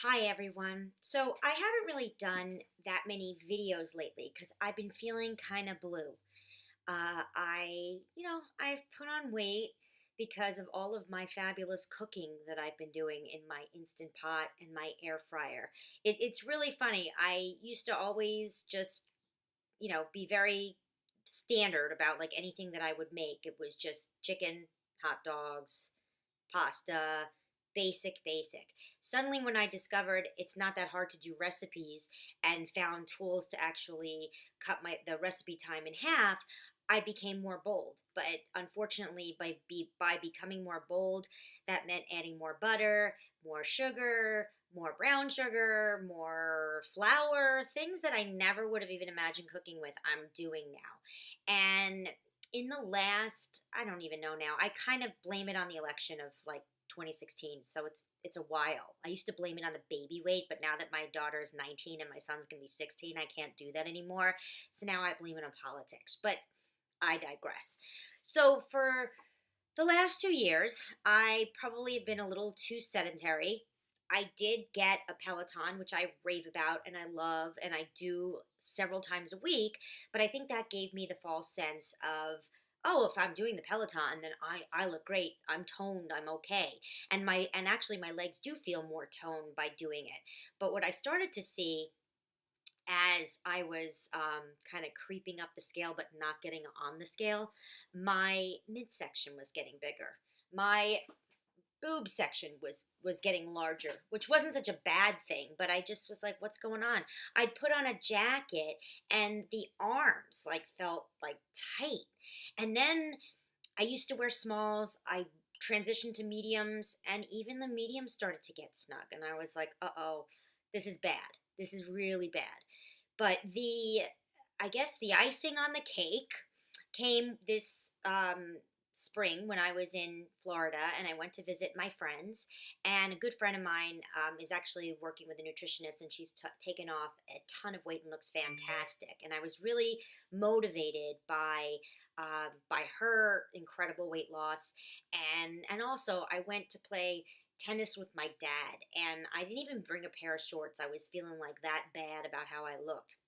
Hi everyone. So I haven't really done that many videos lately because I've been feeling kind of blue. I've put on weight because of all of my fabulous cooking that I've been doing in my Instant Pot and my air fryer. It's really funny. I used to always just, be very standard about like anything that I would make. It was just chicken, hot dogs, pasta, basic. Suddenly, when I discovered it's not that hard to do recipes and found tools to actually cut the recipe time in half, I became more bold. But unfortunately, by becoming more bold, that meant adding more butter, more sugar, more brown sugar, more flour, things that I never would have even imagined cooking with. I'm doing now, and in the last, I don't even know now. I kind of blame it on the election of like 2016, so it's a while. I used to blame it on the baby weight, but now that my daughter is 19 and my son's going to be 16, I can't do that anymore. So now I blame it on politics. But I digress. So for the last 2 years, I probably have been a little too sedentary. I did get a Peloton, which I rave about and I love, and I do several times a week. But I think that gave me the false sense of, oh, if I'm doing the Peloton, then I look great. I'm toned. I'm okay. And actually my legs do feel more toned by doing it. But what I started to see as I was kind of creeping up the scale, but not getting on the scale, my midsection was getting bigger. My boob section was getting larger, which wasn't such a bad thing, but I just was like, what's going on? I'd put on a jacket and the arms like felt like tight. And then I used to wear smalls. I transitioned to mediums, and even the mediums started to get snug. And I was like, uh-oh, this is bad. This is really bad. But I guess the icing on the cake came this spring when I was in Florida and I went to visit my friends. And a good friend of mine is actually working with a nutritionist, and she's taken off a ton of weight and looks fantastic. And I was really motivated by her incredible weight loss, and also I went to play tennis with my dad, and I didn't even bring a pair of shorts. I was feeling like that bad about how I looked.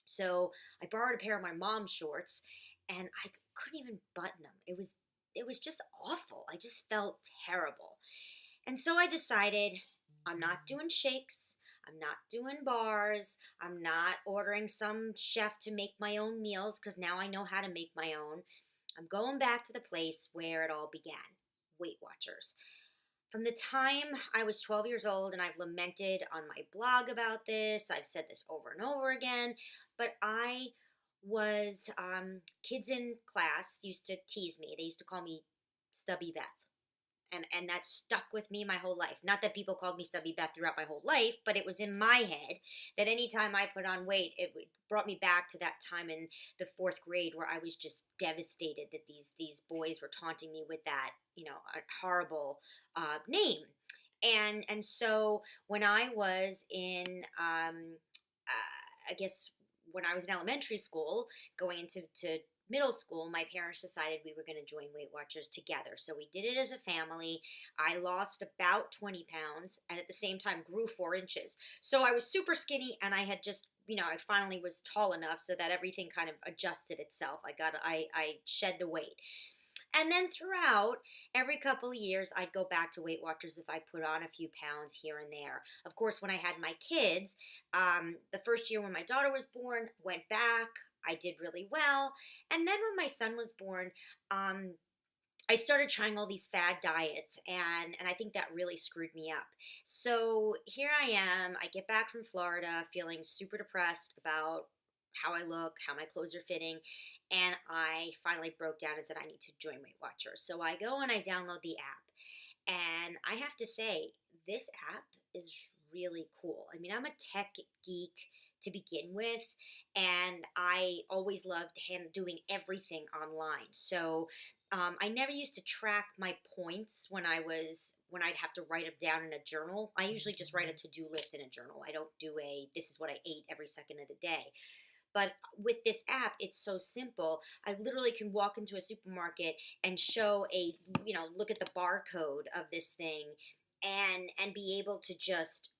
So I borrowed a pair of my mom's shorts, and I couldn't even button them. It was just awful. I just felt terrible. And so I decided I'm not doing shakes. I'm not doing bars. I'm not ordering some chef to make my own meals because now I know how to make my own. I'm going back to the place where it all began, Weight Watchers. From the time I was 12 years old, and I've lamented on my blog about this, I've said this over and over again, but I was, kids in class used to tease me. They used to call me Stubby Beth. And that stuck with me my whole life. Not that people called me Stubby Beth throughout my whole life, but it was in my head that anytime I put on weight, brought me back to that time in the fourth grade where I was just devastated that these boys were taunting me with that, horrible name. And so when I was in, I guess when I was in elementary school, going into middle school, my parents decided we were going to join Weight Watchers together. So we did it as a family. I lost about 20 pounds and at the same time grew 4 inches. So I was super skinny, and I had just, I finally was tall enough so that everything kind of adjusted itself. I shed the weight. And then throughout, every couple of years, I'd go back to Weight Watchers if I put on a few pounds here and there. Of course, when I had my kids, the first year when my daughter was born, went back. I did really well. And then when my son was born, I started trying all these fad diets, and I think that really screwed me up. So here I am. I get back from Florida feeling super depressed about how I look, how my clothes are fitting, and I finally broke down and said I need to join Weight Watchers. So I go and I download the app, and I have to say this app is really cool. I mean, I'm a tech geek to begin with, and I always loved him doing everything online. So I never used to track my points when I'd have to write them down in a journal. I usually just write a to-do list in a journal. I don't do this is what I ate every second of the day. But with this app, it's so simple. I literally can walk into a supermarket and show look at the barcode of this thing and be able to just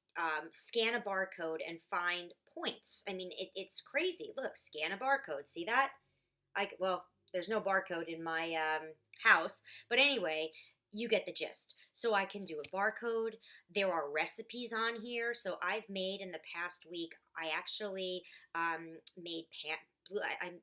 scan a barcode and find points. I mean, it's crazy. Look, scan a barcode. See that? Well, there's no barcode in my house, but anyway, you get the gist. So I can do a barcode. There are recipes on here. So I've made in the past week. I actually made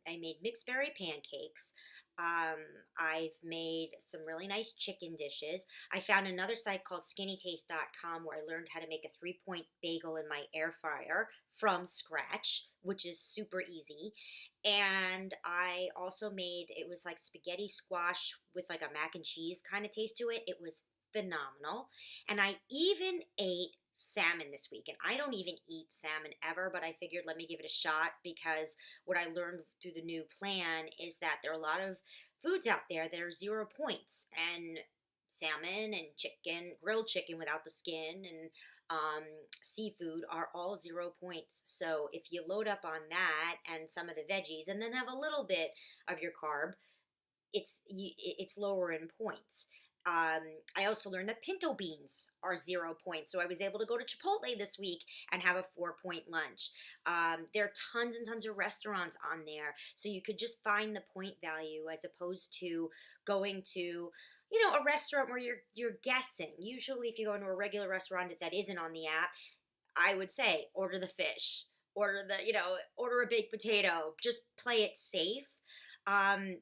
I made mixed berry pancakes. Um, I've made some really nice chicken dishes. I found another site called skinnytaste.com where I learned how to make a 3 point bagel in my air fryer from scratch, which is super easy. And I also made, it was like spaghetti squash with like a mac and cheese kind of taste to it. It was phenomenal. And I even ate salmon this week. And I don't even eat salmon ever, but I figured let me give it a shot because what I learned through the new plan is that there are a lot of foods out there that are 0 points. And salmon and chicken, grilled chicken without the skin, and um, seafood are all 0 points. So if you load up on that and some of the veggies, and then have a little bit of your carb, it's lower in points. Um, I also learned that pinto beans are 0 points. So I was able to go to Chipotle this week and have a 4 point lunch. There are tons and tons of restaurants on there. So you could just find the point value as opposed to going to, a restaurant where you're guessing. Usually if you go into a regular restaurant that isn't on the app, I would say order the fish, order a baked potato, just play it safe. Um,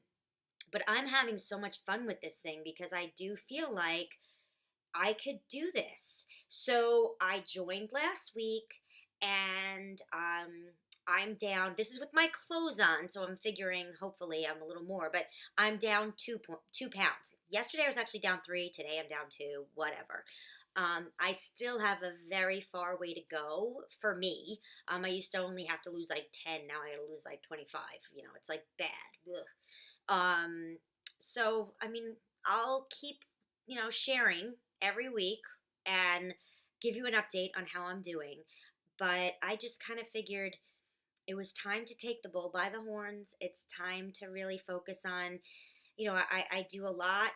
but I'm having so much fun with this thing because I do feel like I could do this. So I joined last week and I'm down. This is with my clothes on, so I'm figuring hopefully I'm a little more, but I'm down 2 pounds. Yesterday I was actually down 3. Today I'm down 2, whatever. I still have a very far way to go for me. I used to only have to lose like 10. Now I got to lose like 25. It's like bad. Ugh. Um, so I mean, I'll keep, sharing every week and give you an update on how I'm doing. But I just kind of figured it was time to take the bull by the horns. It's time to really focus on, I do a lot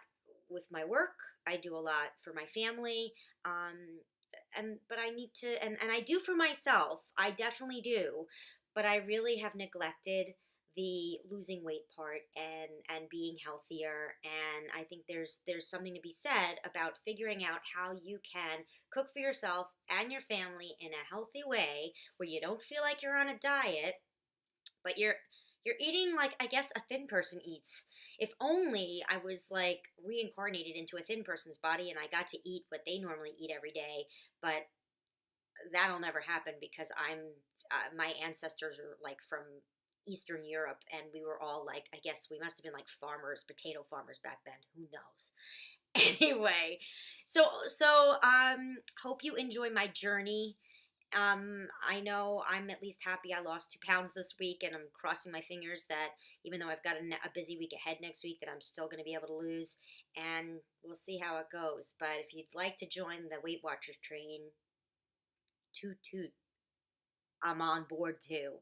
with my work. I do a lot for my family. But I need to, and I do for myself. I definitely do. But I really have neglected the losing weight part and being healthier. And I think there's something to be said about figuring out how you can cook for yourself and your family in a healthy way where you don't feel like you're on a diet, but you're eating like I guess a thin person eats. If only I was like reincarnated into a thin person's body and I got to eat what they normally eat every day, but that'll never happen because my ancestors are like from Eastern Europe, and we were all like, I guess we must have been like farmers, potato farmers back then. Who knows? Anyway, so hope you enjoy my journey. I know I'm at least happy I lost 2 pounds this week, and I'm crossing my fingers that even though I've got a busy week ahead next week, that I'm still going to be able to lose, and we'll see how it goes. But if you'd like to join the Weight Watchers train, toot toot, I'm on board too.